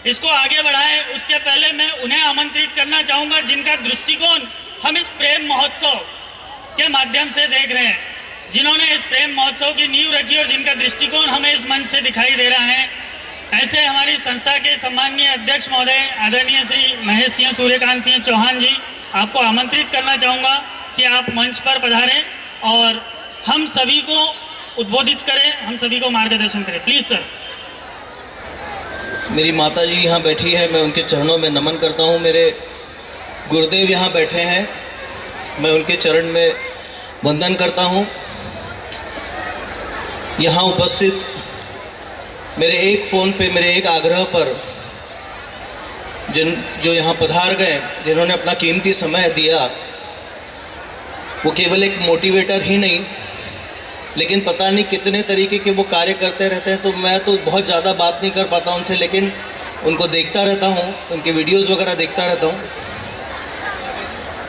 इसको आगे बढ़ाएं। उसके पहले मैं उन्हें आमंत्रित करना चाहूँगा जिनका दृष्टिकोण हम इस प्रेम महोत्सव के माध्यम से देख रहे हैं, जिन्होंने इस प्रेम महोत्सव की नींव रखी और जिनका दृष्टिकोण हमें इस मंच से दिखाई दे रहा है। ऐसे हमारी संस्था के सम्माननीय अध्यक्ष महोदय आदरणीय श्री महेश सिंह सूर्यकांत सिंह चौहान जी, आपको आमंत्रित करना चाहूँगा कि आप मंच पर पधारें और हम सभी को उद्बोधित करें, हम सभी को मार्गदर्शन करें। Please sir. मेरी माता जी यहाँ बैठी है, मैं उनके चरणों में नमन करता हूँ। मेरे गुरुदेव यहाँ बैठे हैं, मैं उनके चरण में वंदन करता हूँ। यहाँ उपस्थित मेरे एक फ़ोन पे मेरे एक आग्रह पर जो यहाँ पधार गए, जिन्होंने अपना कीमती समय दिया, वो केवल एक मोटिवेटर ही नहीं, लेकिन पता नहीं कितने तरीके के वो कार्य करते रहते हैं। तो मैं तो बहुत ज़्यादा बात नहीं कर पाता उनसे, लेकिन उनको देखता रहता हूँ, उनके वीडियोस वगैरह देखता रहता हूँ।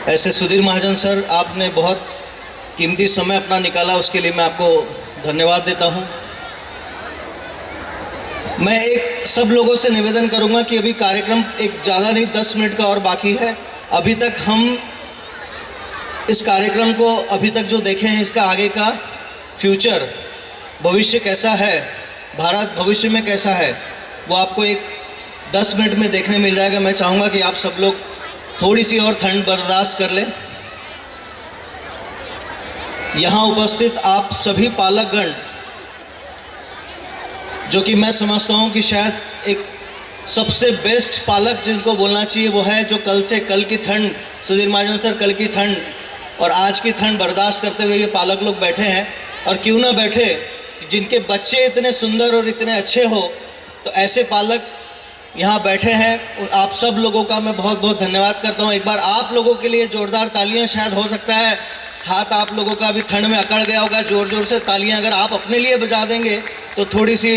ऐसे सुधीर महाजन सर, आपने बहुत कीमती समय अपना निकाला, उसके लिए मैं आपको धन्यवाद देता हूँ। मैं एक सब लोगों से निवेदन करूँगा कि अभी कार्यक्रम एक ज़्यादा नहीं 10 मिनट का और बाकी है। अभी तक हम इस कार्यक्रम को अभी तक जो देखे हैं, इसका आगे का फ्यूचर, भविष्य कैसा है, भारत भविष्य में कैसा है, वो आपको एक 10 मिनट में देखने मिल जाएगा। मैं चाहूँगा कि आप सब लोग थोड़ी सी और ठंड बर्दाश्त कर लें। यहाँ उपस्थित आप सभी पालकगण, जो कि मैं समझता हूँ कि शायद एक सबसे बेस्ट पालक जिनको बोलना चाहिए वो है, जो कल से कल की ठंड, सुधीर महाजन सर, कल की ठंड और आज की ठंड बर्दाश्त करते हुए ये पालक लोग बैठे हैं। और क्यों ना बैठे, जिनके बच्चे इतने सुंदर और इतने अच्छे हो, तो ऐसे पालक यहाँ बैठे हैं। आप सब लोगों का मैं बहुत बहुत धन्यवाद करता हूँ। एक बार आप लोगों के लिए जोरदार तालियाँ। शायद हो सकता है हाथ आप लोगों का अभी ठंड में अकड़ गया होगा, जोर जोर से तालियाँ अगर आप अपने लिए बजा देंगे तो थोड़ी सी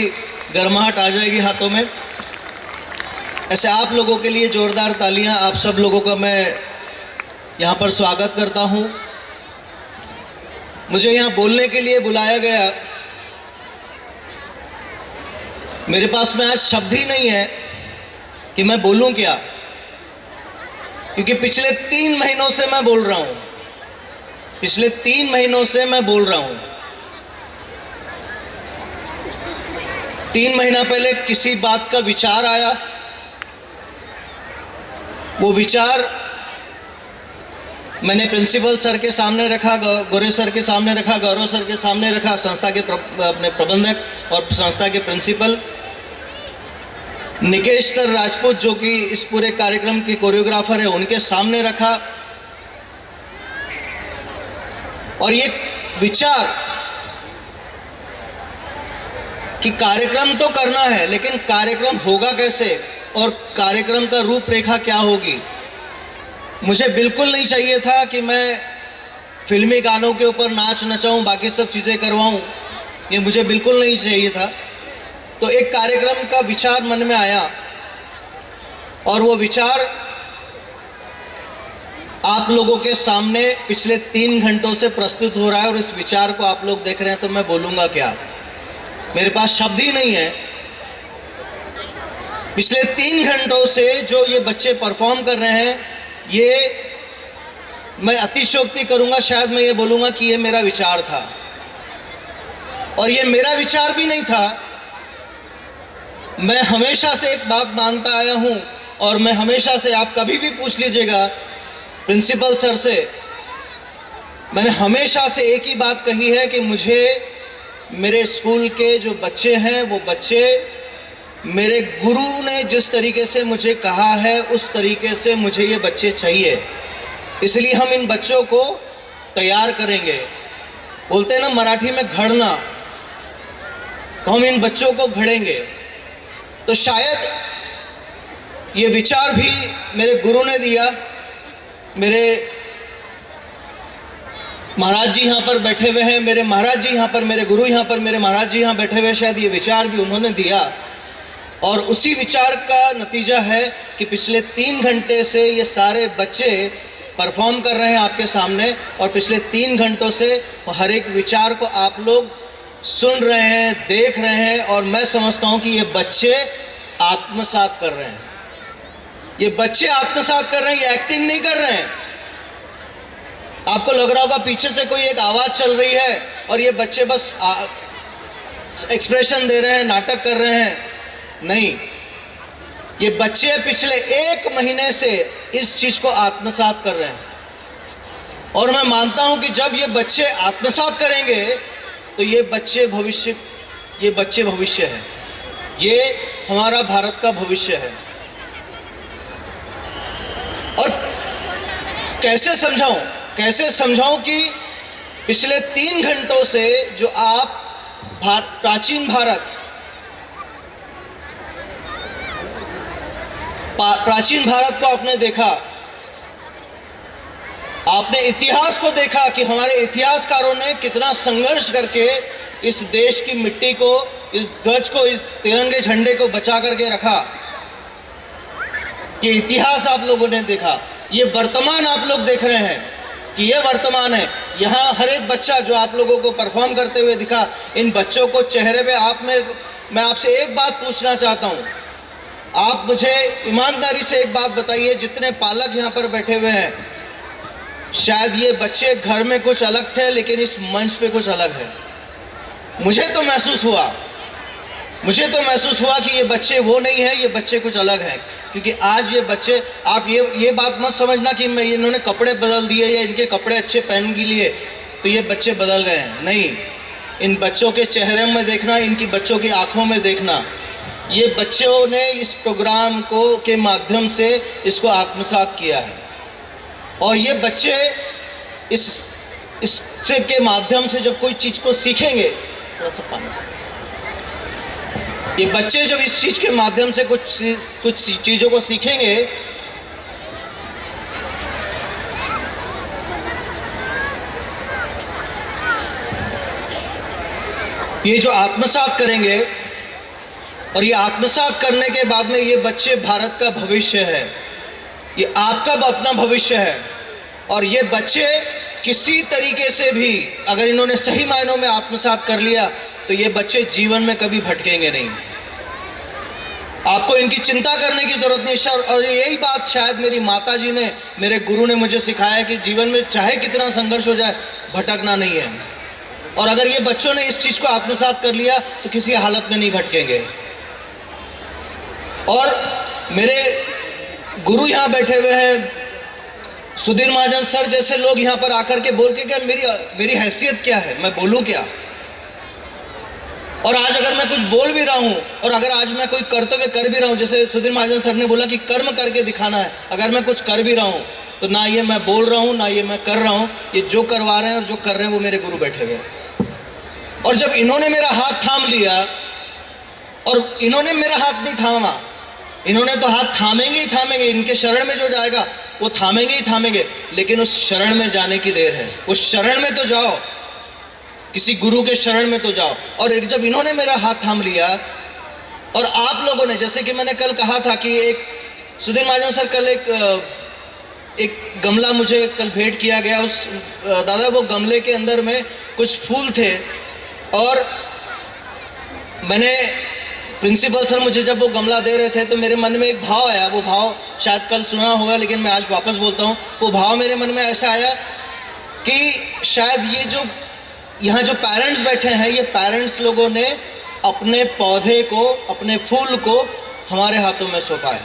गर्माहट आ जाएगी हाथों में। ऐसे आप लोगों के लिए जोरदार तालियाँ। आप सब लोगों का मैं यहाँ पर स्वागत करता हूँ। मुझे यहाँ बोलने के लिए बुलाया गया, मेरे पास में आज शब्द ही नहीं है कि मैं बोलूँ क्या, क्योंकि पिछले 3 महीनों से मैं बोल रहा हूँ, पिछले 3 महीनों से मैं बोल रहा हूँ। 3 महीना पहले किसी बात का विचार आया, वो विचार मैंने प्रिंसिपल सर के सामने रखा, गोरे सर के सामने रखा, गौरव सर के सामने रखा, संस्था के अपने प्रबंधक और संस्था के प्रिंसिपल निकेश सर राजपूत, जो कि इस पूरे कार्यक्रम की कोरियोग्राफर है, उनके सामने रखा। और ये विचार कि कार्यक्रम तो करना है, लेकिन कार्यक्रम होगा कैसे और कार्यक्रम का रूपरेखा क्या होगी। मुझे बिल्कुल नहीं चाहिए था कि मैं फिल्मी गानों के ऊपर नाच नचाऊं, बाकी सब चीज़ें करवाऊं, ये मुझे बिल्कुल नहीं चाहिए था। तो एक कार्यक्रम का विचार मन में आया और वो विचार आप लोगों के सामने पिछले 3 घंटों से प्रस्तुत हो रहा है। और इस विचार को आप लोग देख रहे हैं, तो मैं बोलूँगा क्या, मेरे पास शब्द ही नहीं है। पिछले 3 घंटों से जो ये बच्चे परफॉर्म कर रहे हैं, ये मैं अतिशयोक्ति करूंगा, शायद मैं ये बोलूँगा कि ये मेरा विचार था। और ये मेरा विचार भी नहीं था। मैं हमेशा से एक बात मानता आया हूँ, और मैं हमेशा से, आप कभी भी पूछ लीजिएगा प्रिंसिपल सर से, मैंने हमेशा से एक ही बात कही है कि मुझे मेरे स्कूल के जो बच्चे हैं, वो बच्चे मेरे गुरु ने जिस तरीके से मुझे कहा है, उस तरीके से मुझे ये बच्चे चाहिए। इसलिए हम इन बच्चों को तैयार करेंगे। बोलते हैं ना मराठी में घड़ना, तो हम इन बच्चों को घड़ेंगे। तो शायद ये विचार भी मेरे गुरु ने दिया। मेरे महाराज जी यहाँ पर बैठे हुए हैं, मेरे महाराज जी यहाँ पर, मेरे गुरु यहाँ पर, मेरे महाराज जी यहाँ बैठे हुए, शायद ये विचार भी उन्होंने दिया। और उसी विचार का नतीजा है कि पिछले 3 घंटे से ये सारे बच्चे परफॉर्म कर रहे हैं आपके सामने, और पिछले 3 घंटों से हर एक विचार को आप लोग सुन रहे हैं, देख रहे हैं। और मैं समझता हूँ कि ये बच्चे आत्मसात कर रहे हैं। ये बच्चे आत्मसात कर रहे हैं, ये एक्टिंग नहीं कर रहे हैं। आपको लग रहा होगा पीछे से कोई एक आवाज़ चल रही है और ये बच्चे बस एक्सप्रेशन दे रहे हैं, नाटक कर रहे हैं। नहीं, ये बच्चे पिछले 1 महीने से इस चीज़ को आत्मसात कर रहे हैं। और मैं मानता हूं कि जब ये बच्चे आत्मसात करेंगे तो ये बच्चे भविष्य है, ये हमारा भारत का भविष्य है। और कैसे समझाऊं कि पिछले 3 घंटों से जो आप प्राचीन भारत को आपने देखा, आपने इतिहास को देखा कि हमारे इतिहासकारों ने कितना संघर्ष करके इस देश की मिट्टी को, इस ध्वज को, इस तिरंगे झंडे को बचा करके रखा। ये इतिहास आप लोगों ने देखा। ये वर्तमान आप लोग देख रहे हैं कि ये वर्तमान है। यहाँ हर एक बच्चा जो आप लोगों को परफॉर्म करते हुए दिखा, इन बच्चों को चेहरे पे मैं आपसे एक बात पूछना चाहता हूँ। आप मुझे ईमानदारी से एक बात बताइए, जितने पालक यहाँ पर बैठे हुए हैं, शायद ये बच्चे घर में कुछ अलग थे लेकिन इस मंच पे कुछ अलग है। मुझे तो महसूस हुआ कि ये बच्चे वो नहीं है, ये बच्चे कुछ अलग हैं। क्योंकि आज ये बच्चे, आप ये बात मत समझना कि इन्होंने कपड़े बदल दिए या इनके कपड़े अच्छे पहन के लिए तो ये बच्चे बदल गए हैं। नहीं, इन बच्चों के चेहरे में देखना, इनकी बच्चों की आंखों में देखना, ये बच्चों ने इस प्रोग्राम के माध्यम से इसको आत्मसात किया है। और ये बच्चे इससे के माध्यम से जब कोई चीज़ को सीखेंगे, थोड़ा सा पानी, ये बच्चे जब इस चीज़ के माध्यम से कुछ चीज़ों को सीखेंगे, ये जो आत्मसात करेंगे और ये आत्मसात करने के बाद में ये बच्चे भारत का भविष्य है, ये आपका अपना भविष्य है। और ये बच्चे किसी तरीके से भी अगर इन्होंने सही मायनों में आत्मसात कर लिया तो ये बच्चे जीवन में कभी भटकेंगे नहीं। आपको इनकी चिंता करने की जरूरत नहीं। और यही बात शायद मेरी माता जी ने, मेरे गुरु ने मुझे सिखाया कि जीवन में चाहे कितना संघर्ष हो जाए, भटकना नहीं है। और अगर ये बच्चों ने इस चीज़ को आत्मसात कर लिया तो किसी हालत में नहीं भटकेंगे। और मेरे गुरु यहाँ बैठे हुए हैं, सुधीर महाजन सर जैसे लोग यहाँ पर आकर के बोल के क्या मेरी हैसियत क्या है, मैं बोलूँ क्या। और आज अगर मैं कुछ बोल भी रहा हूँ और अगर आज मैं कोई कर्तव्य कर भी रहा हूँ, जैसे सुधीर महाजन सर ने बोला कि कर्म करके दिखाना है, अगर मैं कुछ कर भी रहा हूँ तो ना ये मैं बोल रहा हूँ ना ये मैं कर रहा हूँ, ये जो करवा रहे हैं और जो कर रहे हैं वो मेरे गुरु बैठे हुए हैं। और जब इन्होंने मेरा हाथ थाम लिया, और इन्होंने मेरा हाथ नहीं थामा, इन्होंने तो हाथ थामेंगे ही थामेंगे, इनके शरण में जो जाएगा वो थामेंगे ही थामेंगे, लेकिन उस शरण में जाने की देर है। उस शरण में तो जाओ, किसी गुरु के शरण में तो जाओ। और जब इन्होंने मेरा हाथ थाम लिया और आप लोगों ने, जैसे कि मैंने कल कहा था कि एक सुधीर महाजन सर कल एक गमला मुझे कल भेंट किया गया, उस दादा वो गमले के अंदर में कुछ फूल थे और मैंने, प्रिंसिपल सर मुझे जब वो गमला दे रहे थे तो मेरे मन में एक भाव आया, वो भाव शायद कल सुना होगा लेकिन मैं आज वापस बोलता हूँ। वो भाव मेरे मन में ऐसा आया कि शायद ये जो यहाँ जो पेरेंट्स बैठे हैं, ये पेरेंट्स लोगों ने अपने पौधे को, अपने फूल को हमारे हाथों में सौंपा है।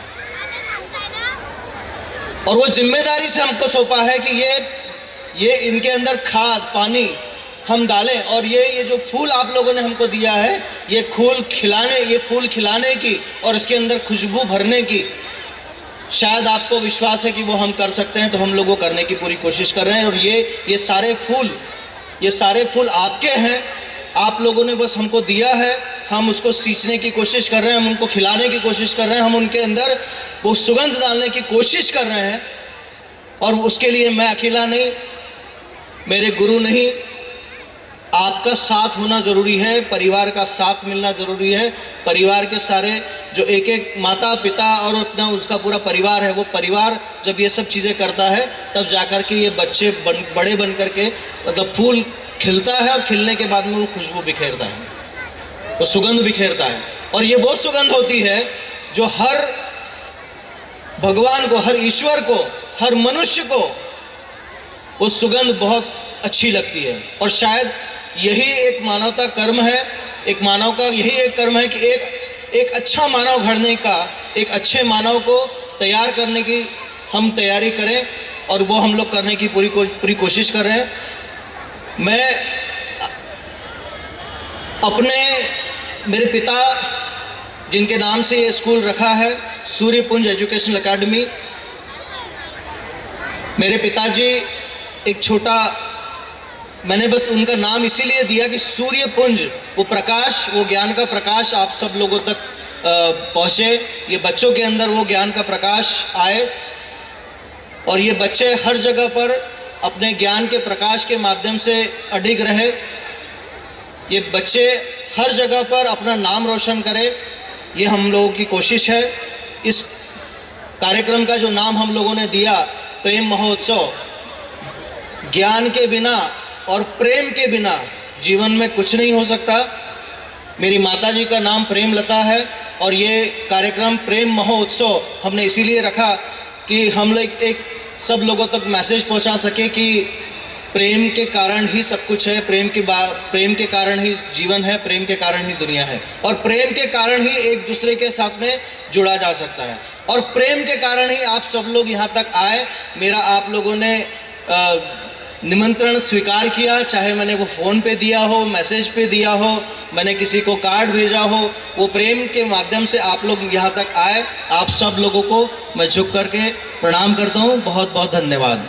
और वो जिम्मेदारी से हमको सौंपा है कि ये इनके अंदर खाद पानी हम डालें। और ये जो फूल आप लोगों ने हमको दिया है, ये फूल खिलाने की और इसके अंदर खुशबू भरने की, शायद आपको विश्वास है कि वो हम कर सकते हैं, तो हम लोग वो करने की पूरी कोशिश कर रहे हैं। और ये सारे फूल आपके हैं, आप लोगों ने बस हमको दिया है, हम उसको सींचने की कोशिश कर रहे हैं, हम उनको खिलाने की कोशिश कर रहे हैं, हम उनके अंदर वो सुगंध डालने की कोशिश कर रहे हैं। और उसके लिए मैं अकेला नहीं, मेरे गुरु नहीं, आपका साथ होना ज़रूरी है, परिवार का साथ मिलना ज़रूरी है। परिवार के सारे जो एक एक माता पिता और उतना उसका पूरा परिवार है, वो परिवार जब ये सब चीज़ें करता है तब जाकर के ये बच्चे बड़े बन करके, मतलब फूल खिलता है और खिलने के बाद में वो खुशबू बिखेरता है, वो सुगंध बिखेरता है। और ये वो सुगंध होती है जो हर भगवान को, हर ईश्वर को, हर मनुष्य को वो सुगंध बहुत अच्छी लगती है। और शायद यही एक मानवता कर्म है, एक मानव का यही एक कर्म है कि एक अच्छा मानव घड़ने का, एक अच्छे मानव को तैयार करने की हम तैयारी करें, और वो हम लोग करने की पूरी कोशिश कर रहे हैं। मैं अपने मेरे पिता जिनके नाम से ये स्कूल रखा है, सूर्यपुंज एजुकेशनल एकेडमी, मेरे पिताजी एक छोटा, मैंने बस उनका नाम इसीलिए दिया कि सूर्यपुंज, वो प्रकाश, वो ज्ञान का प्रकाश आप सब लोगों तक पहुँचे, ये बच्चों के अंदर वो ज्ञान का प्रकाश आए, और ये बच्चे हर जगह पर अपने ज्ञान के प्रकाश के माध्यम से अडिग रहे। ये बच्चे हर जगह पर अपना नाम रोशन करें, ये हम लोगों की कोशिश है। इस कार्यक्रम का जो नाम हम लोगों ने दिया प्रेम महोत्सव, ज्ञान के बिना और प्रेम के बिना जीवन में कुछ नहीं हो सकता। मेरी माताजी का नाम प्रेमलता है, और ये कार्यक्रम प्रेम महोत्सव हमने इसीलिए रखा कि हम लोग एक सब लोगों तक मैसेज पहुंचा सके कि प्रेम के कारण ही सब कुछ है, प्रेम के कारण ही जीवन है, प्रेम के कारण ही दुनिया है, और प्रेम के कारण ही एक दूसरे के साथ में जुड़ा जा सकता है, और प्रेम के कारण ही आप सब लोग यहाँ तक आए। मेरा आप लोगों ने निमंत्रण स्वीकार किया, चाहे मैंने वो फ़ोन पे दिया हो, मैसेज पे दिया हो, मैंने किसी को कार्ड भेजा हो, वो प्रेम के माध्यम से आप लोग यहाँ तक आए। आप सब लोगों को मैं झुक करके प्रणाम करता हूँ। बहुत बहुत धन्यवाद।